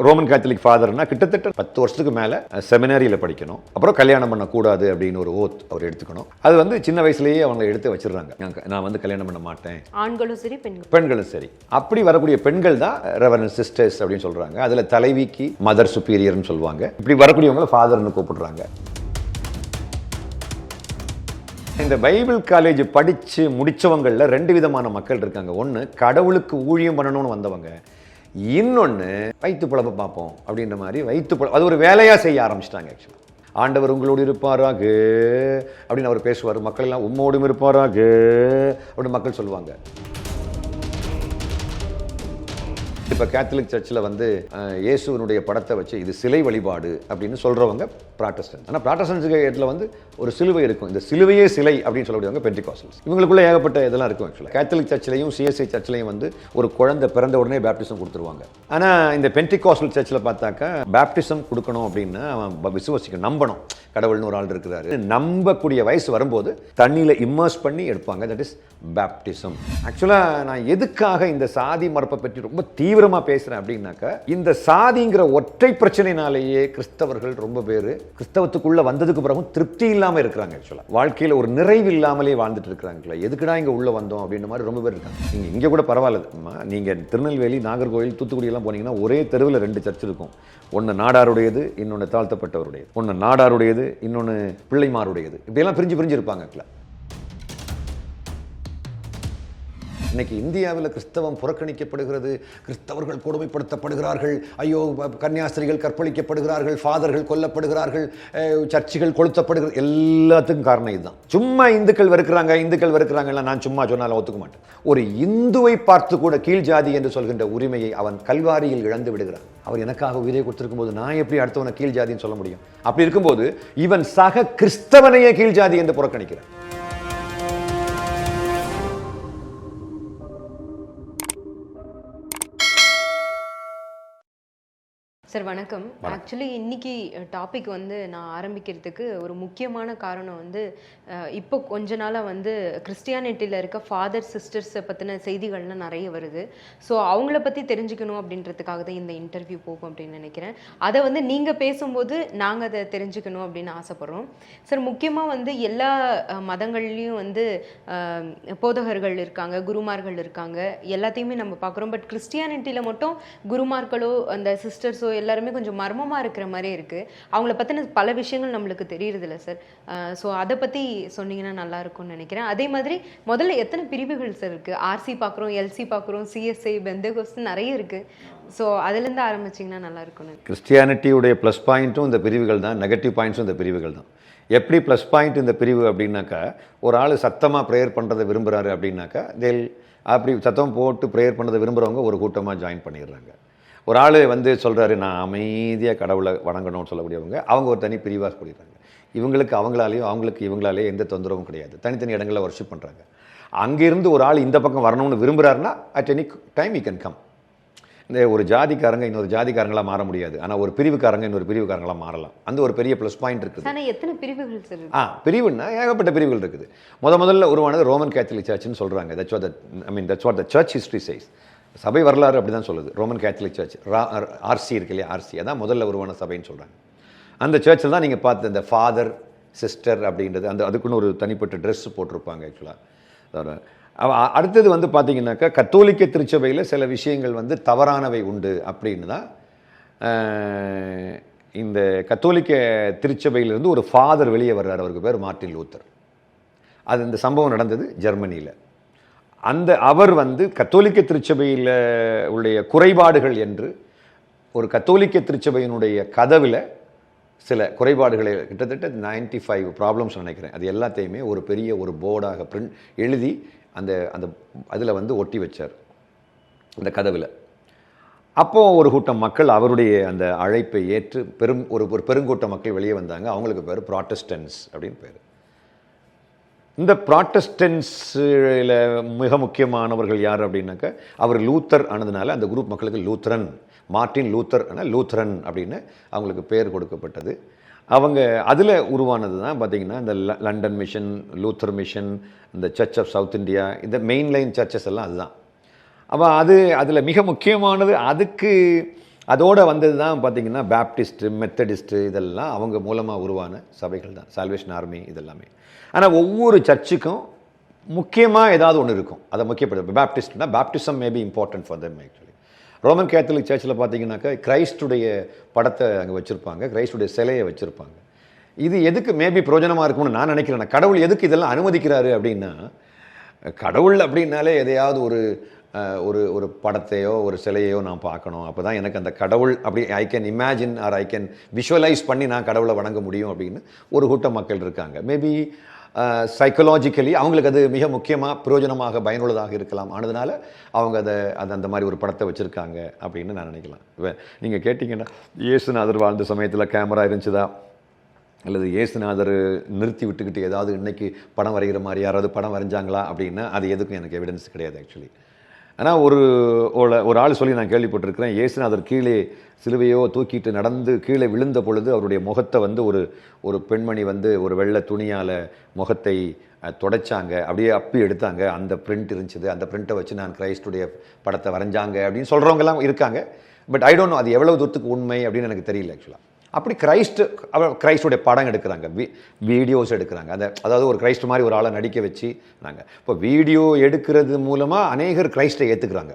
Roman Catholic ஃபாதர்னா கிட்டத்தட்ட 10 வருஷத்துக்கு மேலே செமினாரியில் படிக்கணும், அப்புறம் கல்யாணம் பண்ணக்கூடாது அப்படின்னு ஒரு ஓத் அவர் எடுத்துக்கணும். அது வந்து சின்ன வயசுலேயே அவங்க எடுத்து வச்சிடுறாங்க, நான் வந்து கல்யாணம் பண்ண மாட்டேன். ஆண்களும் சரி பெண்களும் சரி. அப்படி வரக்கூடிய பெண்கள் தான் ரெவரண்ட் சிஸ்டர்ஸ் அப்படின்னு சொல்கிறாங்க. அதில் தலைவிக்கு மதர் சுப்பீரியர்னு சொல்லுவாங்க. இப்படி வரக்கூடியவங்களை ஃபாதர்னு கூப்பிடுறாங்க. இந்த பைபிள் காலேஜ் படித்து முடித்தவங்களில் 2 விதமான மக்கள் இருக்காங்க. ஒன்று கடவுளுக்கு ஊழியம் பண்ணணும்னு வந்தவங்க, இன்னொன்று வயிற்று பிழப்ப பார்ப்போம் அப்படின்ற மாதிரி அது ஒரு வேலையாக செய்ய ஆரம்பிச்சிட்டாங்க. ஆக்சுவலாக ஆண்டவர் உங்களோடு இருப்பாராக அப்படின்னு அவர் பேசுவார், மக்கள் எல்லாம் உம்மோடும் இருப்பாராக அப்படின்னு மக்கள் சொல்லுவாங்க. இப்போ கேத்தலிக் சர்ச்சில் வந்து இயேசுவனுடைய படத்தை வச்சு இது சிலை வழிபாடு அப்படின்னு சொல்கிறவங்க ப்ராட்டஸ்டன்ட். ஆனால் ப்ராட்டஸ்டன்ஸுக்கு இடத்துல வந்து ஒரு சிலுவை இருக்கும், இந்த சிலுவையே சிலை அப்படின்னு சொல்லக்கூடியவங்க பென்டிகாஸ்டல்ஸ். இவங்களுக்குள்ள ஏகப்பட்ட இதெல்லாம் இருக்கும். ஆக்சுவலாக கேத்தலிக் சர்ச்சிலையும் சிஎஸ்ஐ சர்ச்சிலையும் வந்து ஒரு குழந்தை பிறந்த உடனே பேப்டிசம் கொடுத்துருவாங்க. ஆனால் இந்த பென்டிகாஸ்டல் சர்ச்சில் பார்த்தாக்கா பேப்டிசம் கொடுக்கணும் அப்படின்னா அவன் விசுவாசிக்கணும், நம்பணும் கடவுள்னு ஒரு ஆள் இருக்கிறாரு, நம்பக்கூடிய வயசு வரும்போது தண்ணியில் இம்மர்ஸ் பண்ணி எடுப்பாங்க. That is baptism. ஆக்சுவலாக நான் எதுக்காக இந்த சாதி மறுப்பை பற்றி ரொம்ப தீவிரமாக பேசுகிறேன் அப்படின்னாக்கா, இந்த சாதிங்கிற ஒற்றை பிரச்சனைனாலேயே கிறிஸ்தவர்கள் ரொம்ப பேர் கிறிஸ்தவத்துக்குள்ள வந்ததுக்கு பிறகும் திருப்தி இல்லாமல் இருக்கிறாங்க. ஆக்சுவலாக வாழ்க்கையில் ஒரு நிறைவு இல்லாமலே வாழ்ந்துட்டு இருக்கிறாங்க. எதுக்குடா இங்கே உள்ள வந்தோம் அப்படின்ற மாதிரி ரொம்ப பேர் இருக்காங்க. நீங்கள் இங்கே கூட பரவாயில்ல, நீங்கள் திருநெல்வேலி, நாகர்கோவில், தூத்துக்குடி எல்லாம் போனீங்கன்னா ஒரே தெருவில் 2 சர்ச் இருக்கும். ஒன்று நாடாருடையது, இன்னொன்று தாழ்த்தப்பட்டவருடையது. ஒன்று நாடாருடையது, இன்னொன்று பிள்ளைமாருடையது. இப்படியெல்லாம் பிரிஞ்சு இருப்பாங்க. இன்னைக்கு இந்தியாவில் கிறிஸ்தவம் புறக்கணிக்கப்படுகிறது, கிறிஸ்தவர்கள் கொடுமைப்படுத்தப்படுகிறார்கள், ஐயோ கன்னியாஸ்திரிகள் கற்பழிக்கப்படுகிறார்கள், ஃபாதர்கள் கொல்லப்படுகிறார்கள், சர்ச்சுகள் கொளுத்தப்படுகிறது. எல்லாத்துக்கும் காரணம் இதுதான். சும்மா இந்துக்கள் வெறுக்கிறாங்க நான் சும்மா சொன்னாலும் ஒத்துக்க மாட்டேன். ஒரு இந்துவை பார்த்து கூட கீழ் ஜாதி என்று சொல்கின்ற உரிமையை அவன் கல்வாரியில் இழந்து விடுகிறான். அவர் எனக்காக உயிரை கொடுத்திருக்கும் போது நான் எப்படி அடுத்தவனை கீழ் ஜாதின்னு சொல்ல முடியும்? அப்படி இருக்கும்போது இவன் சக கிறிஸ்தவனையே கீழ் ஜாதி என்று புறக்கணிக்கிறான். சார் வணக்கம். ஆக்சுவலி இன்னைக்கு டாபிக் வந்து நான் ஆரம்பிக்கிறதுக்கு ஒரு முக்கியமான காரணம் வந்து இப்போ கொஞ்ச நாளாக வந்து கிறிஸ்டியானிட்டியில் இருக்க ஃபாதர் சிஸ்டர்ஸை பற்றின செய்திகள்லாம் நிறைய வருது. ஸோ அவங்கள பற்றி தெரிஞ்சுக்கணும் அப்படின்றதுக்காக தான் இந்த இன்டர்வியூ போகும் அப்படின்னு நினைக்கிறேன். அதை வந்து நீங்கள் பேசும்போது நாங்கள் அதை தெரிஞ்சுக்கணும் அப்படின்னு ஆசைப்பட்றோம். சார் முக்கியமாக வந்து எல்லா மதங்கள்லேயும் வந்து போதகர்கள் இருக்காங்க, குருமார்கள் இருக்காங்க, எல்லாத்தையுமே நம்ம பார்க்குறோம். பட் கிறிஸ்டியானிட்டியில் மட்டும் குருமார்களோ அந்த சிஸ்டர்ஸோ எல்லாருமே கொஞ்சம் மர்மமாக இருக்கிற மாதிரி இருக்குது. அவங்கள பற்றின பல விஷயங்கள் நம்மளுக்கு தெரியுறதில்ல சார். ஸோ அதை பற்றி சொன்னீங்கன்னா நல்லா இருக்கும்னு நினைக்கிறேன். அதே மாதிரி முதல்ல எத்தனை பிரிவுகள் சார் இருக்குது? ஆர்சி பார்க்குறோம், எல்சி பார்க்குறோம், சிஎஸ்ஐ, பெந்தகோஸ்ட் நிறைய இருக்குது. ஸோ அதுலேருந்து ஆரம்பிச்சிங்கன்னா நல்லா இருக்கும்னு. கிறிஸ்டியானிட்டியுடைய ப்ளஸ் பாயிண்ட்டும் இந்த பிரிவுகள் தான், நெகட்டிவ் பாயிண்ட்ஸும் இந்த பிரிவுகள் தான். எப்படி ப்ளஸ் பாயிண்ட் இந்த பிரிவு அப்படின்னாக்கா, ஒரு ஆள் சத்தமாக ப்ரேயர் பண்ணுறதை விரும்புகிறாரு அப்படின்னாக்கா அப்படி சத்தம் போட்டு ப்ரேயர் பண்ணுறதை விரும்புகிறவங்க ஒரு கூட்டமாக ஜாயின் பண்ணிடுறாங்க. ஒரு ஆள் வந்து சொல்கிறாரு நான் அமைதியாக கடவுளை வணங்கணும்னு சொல்லக்கூடியவங்க, அவங்க ஒரு தனி பிரிவாக போயிடுறாங்க. இவங்களுக்கு அவங்களாலேயும் அவங்களுக்கு இவங்களாலேயும் எந்த தொந்தரவும் கிடையாது, தனித்தனி இடங்களில் வர்ஷிப் பண்ணுறாங்க. அங்கேருந்து ஒரு ஆள் இந்த பக்கம் வரணும்னு விரும்புகிறாருன்னா at any time you can come. இந்த ஒரு ஜாதிக்காரங்க இன்னொரு ஜாதிக்காரங்களாக மாற முடியாது, ஆனால் ஒரு பிரிவுக்காரங்க இன்னொரு பிரிவுக்காரங்களாக மாறலாம். அந்த ஒரு பெரிய ப்ளஸ் பாயிண்ட் இருக்குது. ஆனால் எத்தனை பிரிவுகள் சார்? பிரிவுன்னா ஏகப்பட்ட பிரிவுகள் இருக்குது. முதல்ல உருவானது ரோமன் கேத்தலிக் சர்ச்னு சொல்கிறாங்க. That's what the church history says. சபை வரலாறு அப்படி தான் சொல்லுது. ரோமன் கேத்தலிக் சர்ச், ஆர்சி இருக்கு இல்லையா, ஆர்சி அதான் முதல்ல உருவான சபைன்னு சொல்கிறாங்க. அந்த சர்ச்சில் தான் நீங்கள் பார்த்து இந்த ஃபாதர் சிஸ்டர் அப்படின்றது அதுக்குன்னு ஒரு தனிப்பட்ட ட்ரெஸ் போட்டிருப்பாங்க. ஆக்சுவலாக அடுத்தது வந்து பார்த்தீங்கன்னாக்கா கத்தோலிக்க திருச்சபையில் சில விஷயங்கள் வந்து தவறானவை உண்டு அப்படின்னு தான் இந்த கத்தோலிக்க திருச்சபையிலிருந்து ஒரு ஃபாதர் வெளியே வர்றார். அவருக்கு பேர் மார்ட்டின் லூத்தர். அது இந்த சம்பவம் நடந்தது ஜெர்மனியில். அவர் வந்து கத்தோலிக்க திருச்சபையில் உள்ள குறைபாடுகள் என்று ஒரு கத்தோலிக்க திருச்சபையினுடைய கதவில் சில குறைபாடுகளை கிட்டத்தட்ட 95 ப்ராப்ளம்ஸ் நினைக்கிறேன், அது எல்லாத்தையுமே ஒரு பெரிய ஒரு போர்டாக எழுதி அந்த அதில் வந்து ஒட்டி வச்சார் அந்த கதவில். அப்போது ஒரு கூட்டம் மக்கள் அவருடைய அந்த அழைப்பை ஏற்று ஒரு பெருங்கூட்ட மக்கள் வெளியே வந்தாங்க. அவங்களுக்கு பேர் ப்ராட்டஸ்டன்ஸ் அப்படின்னு பேர். இந்த ப்ராட்டஸ்டன்ஸில் மிக முக்கியமானவர்கள் யார் அப்படின்னாக்கா, அவர் லூத்தர் ஆனதுனால அந்த குரூப் மக்களுக்கு லூத்தரன், மார்ட்டின் லூத்தர் லூத்தரன் அப்படின்னு அவங்களுக்கு பேர் கொடுக்கப்பட்டது. அவங்க அதில் உருவானது தான் பார்த்திங்கன்னா இந்த லண்டன் மிஷன், லூத்தர் மிஷன், இந்த சர்ச் ஆஃப் சவுத் இந்தியா, இந்த மெயின் லைன் சர்ச்சஸ் எல்லாம் அதுதான். அப்போ அதில் மிக முக்கியமானது, அதுக்கு அதோடு வந்தது தான் பார்த்தீங்கன்னா பேப்டிஸ்ட்டு, மெத்தடிஸ்ட்டு, இதெல்லாம் அவங்க மூலமாக உருவான சபைகள் தான், சால்வேஷன் ஆர்மி இதெல்லாமே. ஆனால் ஒவ்வொரு சர்ச்சுக்கும் முக்கியமாக ஏதாவது ஒன்று இருக்கும், அதை முக்கியப்படுது. பேப்டிஸ்ட்னா baptism maybe important for them actually. Roman Catholic சர்ச்சில் பார்த்தீங்கன்னாக்கா கிரைஸ்டுடைய படத்தை அங்கே வச்சுருப்பாங்க, கிரைஸ்டுடைய சிலையை வச்சுருப்பாங்க. இது எதுக்கு மேபி பிரயோஜனமாக இருக்கும்னு நான் நினைக்கிறேன். கடவுள் எதுக்கு இதெல்லாம் அனுமதிக்கிறாரு அப்படின்னா, கடவுள் அப்படின்னாலே எதையாவது ஒரு ஒரு படத்தையோ ஒரு சிலையோ நான் பார்க்கணும், அப்போ தான் எனக்கு அந்த கடவுள் அப்படி I can imagine or I can visualise பண்ணி நான் கடவுளை வணங்க முடியும் அப்படின்னு ஒரு கூட்ட மக்கள் இருக்காங்க. மேபி சைக்கலாஜிக்கலி அவங்களுக்கு அது மிக முக்கியமாக பிரயோஜனமாக பயனுள்ளதாக இருக்கலாம். ஆனதுனால அவங்க அதை அந்த மாதிரி ஒரு படத்தை வச்சுருக்காங்க அப்படின்னு நான் நினைக்கலாம். இப்போ நீங்கள் கேட்டிங்கன்னா இயேசுநாதர் வாழ்ந்த சமயத்தில் கேமரா இருந்துச்சுதா, அல்லது இயேசுநாதர் நிறுத்தி விட்டுக்கிட்டு ஏதாவது இன்னைக்கு படம் வரைகிற மாதிரி யாராவது படம் வரைஞ்சாங்களா அப்படின்னா அது எதுக்கும் எனக்கு எவிடன்ஸ் கிடையாது ஆக்சுவலி. ஆனால் ஒரு ஆள் சொல்லி நான் கேள்விப்பட்டிருக்கிறேன், இயேசுநாதர் கீழே சிலுவையோ தூக்கிட்டு நடந்து கீழே விழுந்த பொழுது அவருடைய முகத்தை வந்து ஒரு பெண்மணி வந்து ஒரு வெள்ளை துணியால் முகத்தை தொடச்சாங்க, அப்படியே அப்பி எடுத்தாங்க, அந்த பிரிண்ட் இருந்துச்சு, அந்த பிரிண்ட்டை வச்சு நான் கிரைஸ்டுடைய படத்தை வரைஞ்சாங்க அப்படின்னு சொல்கிறவங்கலாம் இருக்காங்க. பட் ஐ டோன்ட் நோ அது எவ்வளோ தூரத்துக்கு உண்மை அப்படின்னு எனக்கு தெரியல ஆக்சுவலாக. அப்படி கிரைஸ்டுடைய படம் எடுக்கிறாங்க, வீடியோஸ் எடுக்கிறாங்க. அதாவது ஒரு கிரைஸ்ட் மாதிரி ஒரு ஆளை நடிக்க வச்சு நாங்கள் இப்போ வீடியோ எடுக்கிறது மூலமாக அநேகர் கிரைஸ்டை ஏற்றுக்கிறாங்க.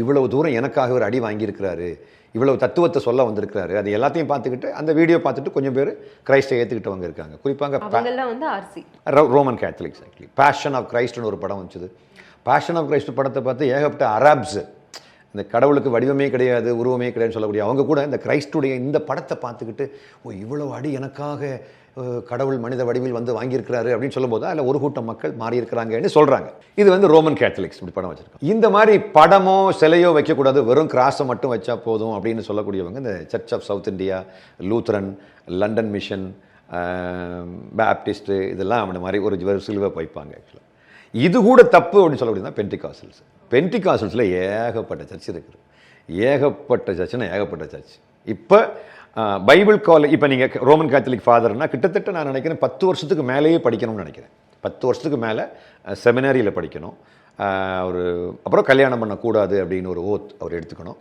இவ்வளவு தூரம் எனக்காக ஒரு அடி வாங்கியிருக்கிறாரு, இவ்வளவு தத்துவத்தை சொல்ல வந்திருக்கிறாரு, அது எல்லாத்தையும் பார்த்துக்கிட்டு அந்த வீடியோ பார்த்துட்டு கொஞ்சம் பேர் கிரைஸ்டை ஏற்றுக்கிட்டவங்க இருக்காங்க. குறிப்பாக Roman Catholics actually. Passion of கிரைஸ்ட்னு ஒரு படம் வந்துச்சு. பேஷன் ஆஃப் கிரைஸ்ட் படத்தை பார்த்து ஏகப்பட்ட அரப்ஸ், இந்த கடவுளுக்கு வடிவமே கிடையாது உருவமே கிடையாதுன்னு சொல்லக்கூடிய அவங்க கூட இந்த கிரைஸ்டுடைய இந்த படத்தை பார்த்துக்கிட்டு இவ்வளோ அடி எனக்காக கடவுள் மனித வடிவில் வந்து வாங்கியிருக்கிறாரு அப்படின்னு சொல்லும்போது அதில் ஒரு கூட்டம் மக்கள் மாறி இருக்கிறாங்கன்னு சொல்கிறாங்க. இது வந்து ரோமன் கேத்தலிக்ஸ் இப்படி படம் வச்சுருக்காங்க. இந்த மாதிரி படமோ சிலையோ வைக்கக்கூடாது, வெறும் கிராஸை மட்டும் வச்சா போதும் அப்படின்னு சொல்லக்கூடியவங்க இந்த Church of South India, Lutheran, London Mission, Baptist, இதெல்லாம் அந்த மாதிரி ஒரு சிலுவை வைப்பாங்க ஆக்சுவலாக. இது கூட தப்பு அப்படின்னு சொல்லக்கூடியது பென்டிகாசல்ஸ். பென்டிகாசல்ஸில் ஏகப்பட்ட சர்ச் இருக்குது, ஏகப்பட்ட சர்ச்சுன்னா ஏகப்பட்ட சர்ச். இப்போ பைபிள் காலேஜ், இப்போ நீங்கள் ரோமன் கேத்தலிக் ஃபாதர்னா கிட்டத்தட்ட நான் நினைக்கிறேன் 10 வருஷத்துக்கு மேலேயே படிக்கணும்னு நினைக்கிறேன். 10 வருஷத்துக்கு மேலே செமினரியில் படிக்கணும். அப்புறம் கல்யாணம் பண்ணக்கூடாது அப்படின்னு ஒரு ஓத் அவர் எடுத்துக்கணும்.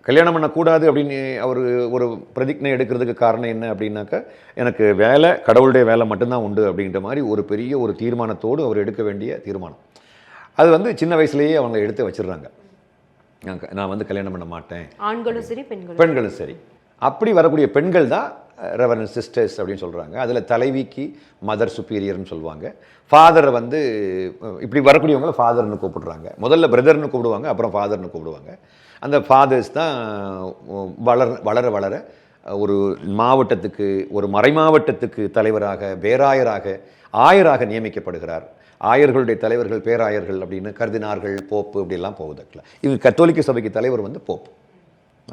கல்யாணம் பண்ணக்கூடாது அப்படின்னு அவர் ஒரு பிரதிஜ்ஞை எடுக்கிறதுக்கு காரணம் என்ன அப்படின்னாக்கா, எனக்கு வேலை கடவுளுடைய வேலை மட்டும்தான் உண்டு அப்படின்ற மாதிரி ஒரு பெரிய ஒரு தீர்மானத்தோடு அவர் எடுக்க வேண்டிய தீர்மானம். அது வந்து சின்ன வயசுலேயே அவங்க எடுத்து வச்சிடுறாங்க, நான் வந்து கல்யாணம் பண்ண மாட்டேன். ஆண்களும் சரி பெண்களும் சரி. அப்படி வரக்கூடிய பெண்கள் தான் ரெவரண்ட் சிஸ்டர்ஸ் அப்படின்னு சொல்கிறாங்க. அதில் தலைவிக்கு மதர் சுப்பீரியர்னு சொல்லுவாங்க. ஃபாதரை வந்து இப்படி வரக்கூடியவங்களை ஃபாதர்னு கூப்பிடுறாங்க. முதல்ல பிரதர்னு கூப்பிடுவாங்க, அப்புறம் ஃபாதர்னு கூப்பிடுவாங்க. அந்த ஃபாதர்ஸ் தான் வளர வளர ஒரு மாவட்டத்துக்கு, ஒரு மறைமாவட்டத்துக்கு தலைவராக, பேராயராக, ஆயராக நியமிக்கப்படுகிறார். ஆயர்களுடைய தலைவர்கள் பேராயர்கள் அப்படின்னு, கர்தினார்கள், போப்பு இப்படிலாம் போகுது. இது கத்தோலிக்க சபைக்கு தலைவர் வந்து போப்பு.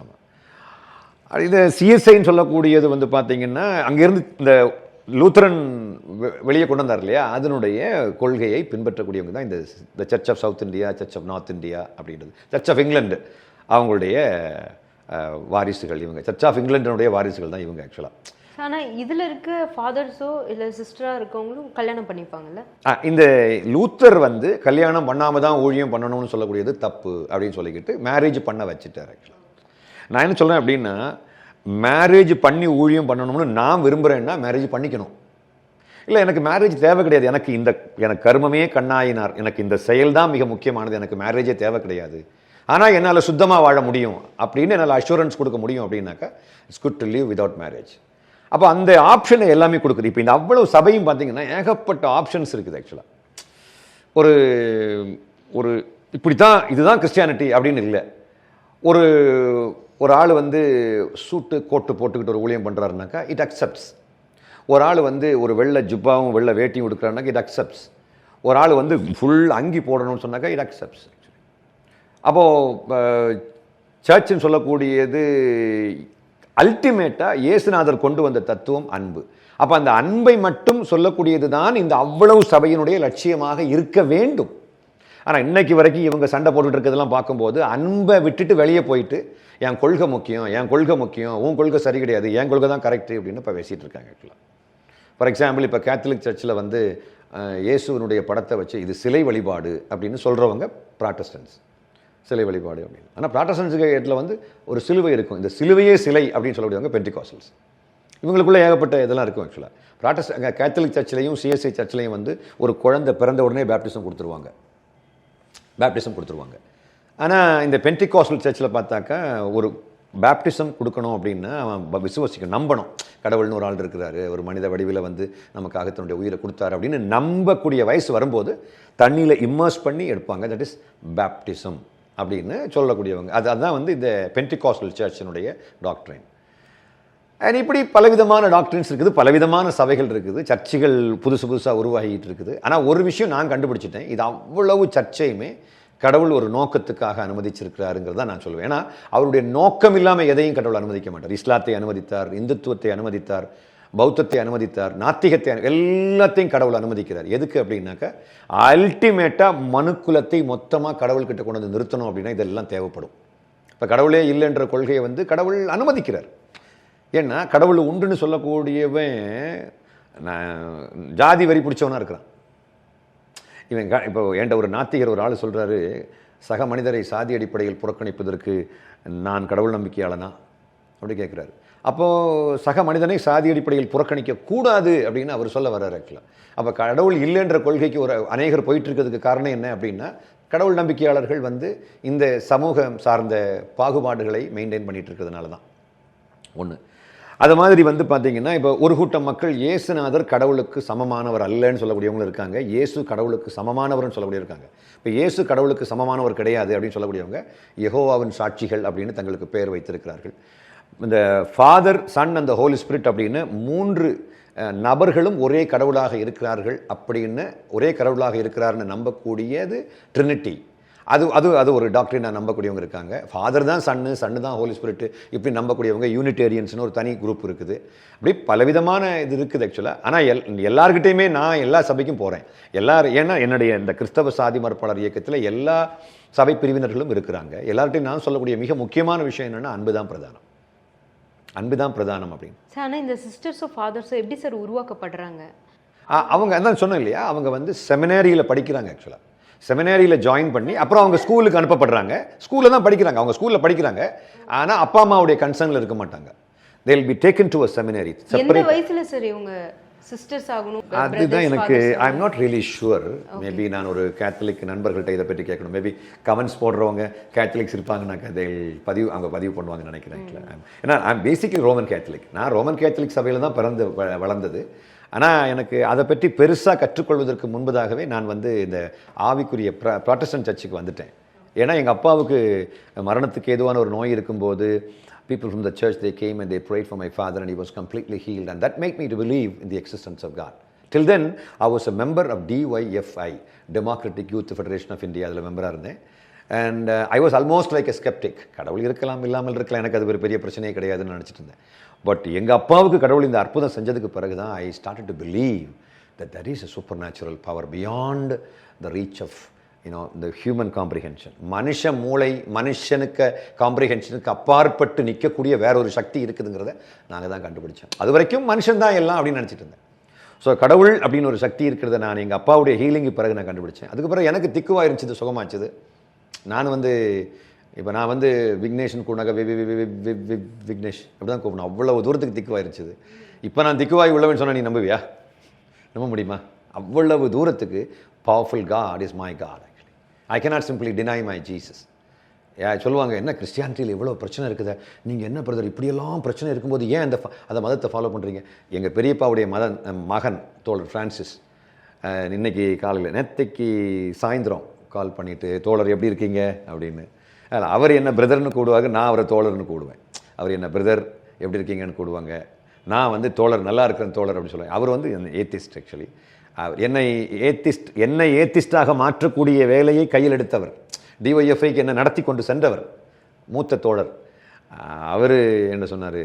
ஆமாம். இது சிஎஸ்ஐன்னு சொல்லக்கூடியது வந்து பார்த்தீங்கன்னா அங்கேருந்து இந்த லூத்தரன் வெளியே கொண்டு வந்தார் இல்லையா, அதனுடைய கொள்கையை பின்பற்றக்கூடியவங்க தான் இந்த Church of South India, Church of North India அப்படின்றது. சர்ச் ஆஃப் இங்கிலாந்து அவங்களுடைய வாரிசுகள் இவங்க. சர்ச் ஆஃப் இங்கிலாண்டினுடைய வாரிசுகள் தான் இவங்க ஆக்சுவலாக. ஆனால் இதில் இருக்க ஃபாதர்ஸோ இல்லை சிஸ்டராக இருக்கவங்களும் கல்யாணம் பண்ணிப்பாங்கல்ல. இந்த லூத்தர் வந்து கல்யாணம் பண்ணாமல் தான் ஊழியம் பண்ணணும்னு சொல்லக்கூடியது தப்பு அப்படின்னு சொல்லிக்கிட்டு மேரேஜ் பண்ண வச்சுட்டார் ஆக்சுவலாக. நான் என்ன சொல்கிறேன் அப்படின்னா, மேரேஜ் பண்ணி ஊழியம் பண்ணணும்னு நான் விரும்புகிறேன்னா மேரேஜ் பண்ணிக்கணும். இல்லை எனக்கு மேரேஜ் தேவை கிடையாது, எனக்கு கர்மமே கண்ணாயினார், எனக்கு இந்த செயல் தான் மிக முக்கியமானது, எனக்கு மேரேஜே தேவை கிடையாது, ஆனால் என்னால் சுத்தமாக வாழ முடியும் அப்படின்னு என்னால் அஷூரன்ஸ் கொடுக்க முடியும் அப்படின்னாக்கா it's good to live without marriage. அப்போ அந்த ஆப்ஷனை எல்லாமே கொடுக்குது. இப்போ இந்த அவ்வளவு சபையும் பார்த்தீங்கன்னா ஏகப்பட்ட ஆப்ஷன்ஸ் இருக்குது ஆக்சுவலாக. ஒரு இப்படி தான் இதுதான் கிறிஸ்டியானிட்டி அப்படின்னு இல்லை. ஒரு ஆள் வந்து சூட்டு கோட்டு போட்டுக்கிட்டு ஒரு ஊழியம் பண்ணுறாருனாக்கா இட் அக்செப்ட்ஸ். ஒரு ஆள் வந்து ஒரு வெள்ளை ஜுப்பாவும் வெள்ளை வேட்டியும் கொடுக்குறாருனாக்கா இட் அக்செப்ட்ஸ். ஒரு ஆள் வந்து ஃபுல் அங்கி போடணும்னு சொன்னாக்கா இட் அக்செப்ட்ஸ். அப்போது சர்ச்சுன்னு சொல்லக்கூடியது அல்டிமேட்டாக இயேசுநாதர் கொண்டு வந்த தத்துவம் அன்பு. அப்போ அந்த அன்பை மட்டும் சொல்லக்கூடியது தான் இந்த அவ்வளவு சபையினுடைய லட்சியமாக இருக்க வேண்டும். ஆனால் இன்னைக்கு வரைக்கும் இவங்க சண்டை போட்டுட்டு இருக்கிறதெல்லாம் பார்க்கும்போது அன்பை விட்டுட்டு வெளியே போயிட்டு என் கொள்கை முக்கியம், என் கொள்கை முக்கியம், உன் கொள்கை சரி கிடையாது, என் கொள்கை தான் கரெக்டு அப்படின்னு இப்போ பேசிகிட்டு இருக்காங்க ஆக்சுவலாக. ஃபார் எக்ஸாம்பிள் இப்போ கேத்தலிக் சர்ச்சில் வந்து இயேசுவனுடைய படத்தை வச்சு இது சிலை வழிபாடு அப்படின்னு சொல்கிறவங்க ப்ராட்டஸ்டன்ஸ். சிலை வழிபாடு அப்படின்னு. ஆனால் ப்ராட்டஸ்டன்ட்ஸுக்கு இடத்துல வந்து ஒரு சிலுவை இருக்கும். இந்த சிலுவையே சிலை அப்படின்னு சொல்லக்கூடியவங்க பென்டிகாஸ்டல்ஸ். இவங்களுக்குள்ள ஏகப்பட்ட இதெல்லாம் இருக்கும். ஆக்சுவலாக கேத்தலிக் சர்ச்சிலையும் சிஎஸ்ஐ சர்ச்சிலையும் வந்து ஒரு குழந்தை பிறந்த உடனே பேப்டிசம் கொடுத்துருவாங்க. ஆனால் இந்த பென்டிகாஸ்டல் சர்ச்சில் பார்த்தாக்கா ஒரு பேப்டிசம் கொடுக்கணும் அப்படின்னா அவன் விசுவாசிக்கணும், நம்பணும். கடவுள்னு ஒரு ஆள் இருக்கிறாரு, ஒரு மனித வடிவில் வந்து நமக்காக தன்னுடைய உயிரை கொடுத்தாரு அப்படின்னு நம்பக்கூடிய வயசு வரும்போது தண்ணியில் இம்மர்ஸ் பண்ணி எடுப்பாங்க. தட் இஸ் பேப்டிசம் அப்படின்னு சொல்லக்கூடியவங்க. அதுதான் வந்து இந்த பென்டிகாஸ்டல் சர்ச்சினுடைய டாக்ட்ரைன். அண்ட் இப்படி பலவிதமான டாக்டரின்ஸ் இருக்குது, பலவிதமான சபைகள் இருக்குது, சர்ச்சுகள் புதுசாக உருவாகிட்டு இருக்குது. ஆனால் ஒரு விஷயம் நான் கண்டுபிடிச்சிட்டேன், இது அவ்வளவு சர்ச்சையுமே கடவுள் ஒரு நோக்கத்துக்காக அனுமதிச்சிருக்கிறாருங்கிறத நான் சொல்லுவேன். ஏன்னா அவருடைய நோக்கம் இல்லாமல் எதையும் கடவுள் அனுமதிக்க மாட்டார். இஸ்லாத்தை அனுமதித்தார், இந்துத்துவத்தை அனுமதித்தார், பௌத்தத்தை அனுமதித்தார், நாத்திகத்தை எல்லாத்தையும் கடவுள் அனுமதிக்கிறார். எதுக்கு அப்படின்னாக்கா அல்டிமேட்டாக மனுக்குலத்தை மொத்தமாக கடவுள்கிட்ட கொண்டு வந்து நிறுத்தணும் அப்படின்னா இதெல்லாம் தேவைப்படும். இப்போ கடவுளே இல்லைன்ற கொள்கையை வந்து கடவுள் அனுமதிக்கிறார். ஏன்னா கடவுள் உண்டுன்னு சொல்லக்கூடியவன் ஜாதி வரி பிடிச்சவனா இருக்கிறான். இவன் இப்போ என்கிட்ட ஒரு நாத்திகர் ஒரு ஆள் சொல்கிறாரு, சக மனிதரை சாதி அடிப்படையில் புறக்கணிப்பதற்கு நான் கடவுள் நம்பிக்கையாளனா அப்படி கேட்குறாரு. அப்போது சக மனிதனை சாதி அடிப்படையில் புறக்கணிக்க கூடாது அப்படின்னு அவர் சொல்ல வர்றாரு. அப்போ கடவுள் இல்லைன்ற கொள்கைக்கு ஒரு அநேகர் போயிட்டு இருக்கிறதுக்கு காரணம் என்ன அப்படின்னா கடவுள் நம்பிக்கையாளர்கள் வந்து இந்த சமூகம் சார்ந்த பாகுபாடுகளை மெயின்டைன் பண்ணிட்டு இருக்கிறதுனால தான் ஒன்று. அது மாதிரி வந்து பார்த்தீங்கன்னா இப்போ ஒரு கூட்டம் மக்கள் இயேசுநாதர் கடவுளுக்கு சமமானவர் அல்லன்னு சொல்லக்கூடியவங்களும் இருக்காங்க, இயேசு கடவுளுக்கு சமமானவர்னு சொல்லக்கூடிய இருக்காங்க. இப்போ இயேசு கடவுளுக்கு சமமானவர் கிடையாது அப்படின்னு சொல்லக்கூடியவங்க யெகோவாவின் சாட்சிகள் அப்படின்னு தங்களுக்கு பெயர் வைத்திருக்கிறார்கள். இந்த Father, Son and the Holy Spirit அப்படின்னு 3 நபர்களும் ஒரே கடவுளாக இருக்கிறார்கள் அப்படின்னு, ஒரே கடவுளாக இருக்கிறார்னு நம்பக்கூடியது ட்ரினிட்டி. அது ஒரு டாக்டரினா நம்பக்கூடியவங்க இருக்காங்க. ஃபாதர் தான் சன்னு தான் ஹோலி ஸ்பிரிட் இப்படி நம்பக்கூடியவங்க யூனிடேரியன்ஸ்னு ஒரு தனி குரூப் இருக்குது. அப்படி பலவிதமான இது இருக்குது ஆக்சுவலாக. ஆனால் எல்லார்கிட்டையுமே நான் எல்லா சபைக்கும் போகிறேன். ஏன்னா என்னுடைய இந்த கிறிஸ்தவ சாதி மறுப்பாளர் இயக்கத்தில் எல்லா சபை பிரிவினர்களும் இருக்கிறாங்க. எல்லார்கிட்டையும் நான் சொல்லக்கூடிய மிக முக்கியமான விஷயம் என்னென்னா அன்பு தான் பிரதானம் அப்படின்னு. ஆனால் இந்த சிஸ்டர்ஸோ ஃபாதர்ஸோ எப்படி சார் உருவாக்கப்படுறாங்க? அவங்க அதான் சொன்னேன் இல்லையா, அவங்க வந்து செமினாரியில் படிக்கிறாங்க. ஆக்சுவலாக செமினாரியில் ஜாயின் பண்ணி அப்புறம் அவங்க ஸ்கூலுக்கு அனுப்பப்படுறாங்க. ஸ்கூலில் தான் படிக்கிறாங்க, அவங்க ஸ்கூலில் படிக்கிறாங்க. ஆனால் அப்பா அம்மாவுடைய கன்சர்னில் இருக்க மாட்டாங்க. they will be taken to a seminary. எந்த வயசுல சார் இவங்க சிஸ்டர்ஸ் ஆகணும்? அதுதான் எனக்கு I am not really sure. Maybe நான் ஒரு கேத்தலிக் நண்பர்கள்ட்ட இதை பற்றி கேட்கணும். மேபி கமெண்ட்ஸ் போடுறவங்க கேத்தலிக்ஸ் இருப்பாங்கன்னாக்கா அவங்க பதிவு பண்ணுவாங்கன்னு நினைக்கிறேன். ஏன்னா I am basically Roman Catholic. நான் ரோமன் கேத்தலிக் சபையில் தான் வளர்ந்தது. ஆனால் எனக்கு அதை பற்றி பெருசாக கற்றுக்கொள்வதற்கு முன்பதாகவே நான் வந்து இந்த ஆவிக்குரிய ப்ராட்டஸ்டன்ட் சர்ச்சுக்கு வந்துட்டேன். ஏன்னா எங்கள் அப்பாவுக்கு மரணத்துக்கு ஏதுவான ஒரு நோய் இருக்கும்போது people from the church, they came and they prayed for my father and he was completely healed, and that made me to believe in the existence of God. Till then I was a member of DYFI, Democratic Youth Federation of India. அதில் மெம்பராக இருந்தேன். and I was almost like a skeptic. கடவுள் இருக்கலாம் இல்லாமல் இருக்கலாம், எனக்கு அது ஒரு பெரிய பிரச்சனையே கிடையாதுன்னு நினச்சிட்டு இருந்தேன். பட் எங்கள் அப்பாவுக்கு கடவுள் இந்த அற்புதம் செஞ்சதுக்கு பிறகு தான் I started to believe that there is a supernatural power beyond the reach of the human comprehension. மனுஷ மூளை, மனுஷனுக்கு காம்ப்ரிஹென்ஷனுக்கு அப்பாற்பட்டு நிற்கக்கூடிய வேற ஒரு சக்தி இருக்குதுங்கிறத நாங்கள் தான் கண்டுபிடிச்சோம். அது வரைக்கும் மனுஷன் தான் எல்லாம் அப்படின்னு நினச்சிட்டு இருந்தேன். ஸோ கடவுள் அப்படின்னு ஒரு சக்தி இருக்கிறத நான் எங்கள் அப்பாவுடைய ஹீலிங்கு பிறகு நான் கண்டுபிடிச்சேன். அதுக்கப்புறம் எனக்கு திக்குவாக இருந்துச்சு, சுகமாச்சுது. நான் வந்து விக்னேஷன் கூடாக விக்னேஷ் அப்படி தான் கூப்பிடணும். அவ்வளவு தூரத்துக்கு திக்குவாக இருந்துச்சு. இப்போ நான் திக்குவாய் உள்ளவன் சொன்னால் நீ நம்புவியா? நம்ப முடியுமா? அவ்வளவு தூரத்துக்கு powerful God is my God. I cannot simply deny my Jesus. சொல்லுவாங்க, என்ன கிறிஸ்டியானிட்டியில் இவ்வளோ பிரச்சனை இருக்குது, நீங்கள் என்ன பிரதர் இப்படியெல்லாம் பிரச்சனை இருக்கும்போது ஏன் அந்த மதத்தை ஃபாலோ பண்ணுறீங்க? எங்கள் பெரியப்பாவுடைய மகன் தோழர் ஃப்ரான்சிஸ் இன்னைக்கு காலையில் நேற்றைக்கு சாயந்தரம் கால் பண்ணிவிட்டு, தோழர் எப்படி இருக்கீங்க அப்படின்னு. அவர் என்ன பிரதர்னு கூடுவாங்க, நான் அவரை தோழர்னு கூடுவேன். அவர் என்ன பிரதர் எப்படி இருக்கீங்கன்னு கூடுவாங்க, நான் வந்து தோழர் நல்லா இருக்கிறேன் தோழர் அப்படின்னு சொல்லுவேன். அவர் வந்து ஏத்திஸ்ட். ஆக்சுவலி என்னை ஏத்திஸ்டாக மாற்றக்கூடிய வேலையை கையில் எடுத்தவர், டிஒய்எஃப்ஐக்கு என்ன நடத்தி கொண்டு சென்றவர் மூத்த தோழர். அவர் என்ன சொன்னார்,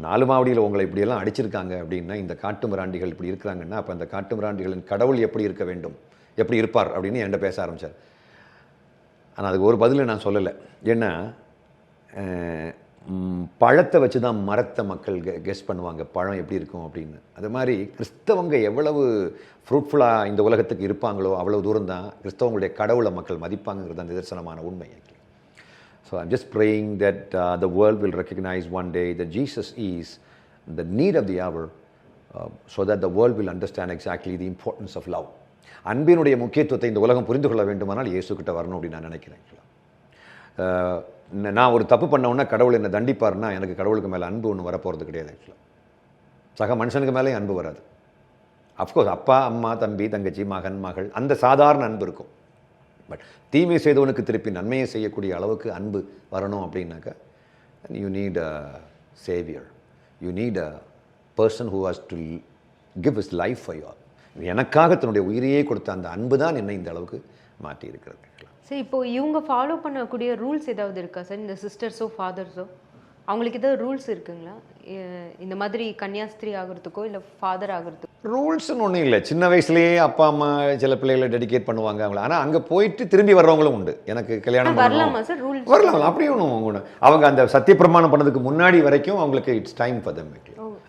4 மாவடியில் உங்களை இப்படியெல்லாம் அடிச்சிருக்காங்க அப்படின்னா, இந்த காட்டு மிராண்டிகள் இப்படி இருக்கிறாங்கன்னா, அப்போ அந்த காட்டு மிராண்டிகளின் கடவுள் எப்படி இருக்க வேண்டும், எப்படி இருப்பார் அப்படின்னு என்கிட்ட பேச ஆரம்பித்தார். ஆனால் அதுக்கு ஒரு பதிலை நான் சொல்லலை. ஏன்னா பழத்தை வச்சு தான் மரத்தை மக்கள் கெஸ் பண்ணுவாங்க பழம் எப்படி இருக்கும் அப்படின்னு. அது மாதிரி கிறிஸ்தவங்க எவ்வளவு ஃப்ரூட்ஃபுல்லாக இந்த உலகத்துக்கு இருப்பாங்களோ அவ்வளவு தூரம் தான் கிறிஸ்தவங்களுடைய கடவுளை மக்கள் மதிப்பாங்கிறது அந்த நிதர்சனமான உண்மை. So I'm just praying that the world will recognise one day that Jesus is the need of the hour, so that the world will understand exactly the importance of love. அன்பினுடைய முக்கியத்துவத்தை இந்த உலகம் புரிந்து கொள்ள வேண்டுமானால் இயேசுக்கிட்ட வரணும் அப்படின்னு நான் நினைக்கிறேன். நான் ஒரு தப்பு பண்ணவுன்னா கடவுள் என்னை தண்டிப்பார்னா எனக்கு கடவுளுக்கு மேலே அன்பு ஒன்று வரப்போகிறது கிடையாது. ஆக்சுவலாக சக மனுஷனுக்கு மேலே அன்பு வராது. அஃப்கோர்ஸ் அப்பா அம்மா தம்பி தங்கச்சி மகன் மகள் அந்த சாதாரண அன்பு இருக்கும். பட் தீமை செய்தவனுக்கு திருப்பி நன்மையை செய்யக்கூடிய அளவுக்கு அன்பு வரணும் அப்படின்னாக்கா you need a Xavier, you need a person who has to give is life for you. எனக்காக தன்னுடைய உயிரையே கொடுத்த அந்த அன்பு தான் என்னை இந்த அளவுக்கு மாற்றி இருக்கிறது. சார் இப்போ இவங்க ஃபாலோ பண்ணக்கூடிய ரூல்ஸ் ஏதாவது இருக்கா சார்? இந்த சிஸ்டர்ஸோ ஃபாதர்ஸோ அவங்களுக்கு ஏதாவது ரூல்ஸ் இருக்குங்களா? இந்த மாதிரி கன்னியாஸ்திரி ஆகிறதுக்கோ இல்லை ஃபாதர் ஆகிறதுக்கோ ரூல்ஸ்னு ஒன்றும் இல்லை. சின்ன வயசுலேயே அப்பா அம்மா சில பிள்ளைகளை டெடிகேட் பண்ணுவாங்க அவங்கள. ஆனால் அங்கே போயிட்டு திரும்பி வர்றவங்களும் உண்டு. எனக்கு கல்யாணம் வரலாமா சார்? ரூல்ஸ் வரலாம். அப்படியே ஒன்று அவங்க அந்த சத்தியப்பிரமாணம் பண்ணதுக்கு முன்னாடி வரைக்கும் அவங்களுக்கு இட்ஸ் டைம் ஃபார் தம்.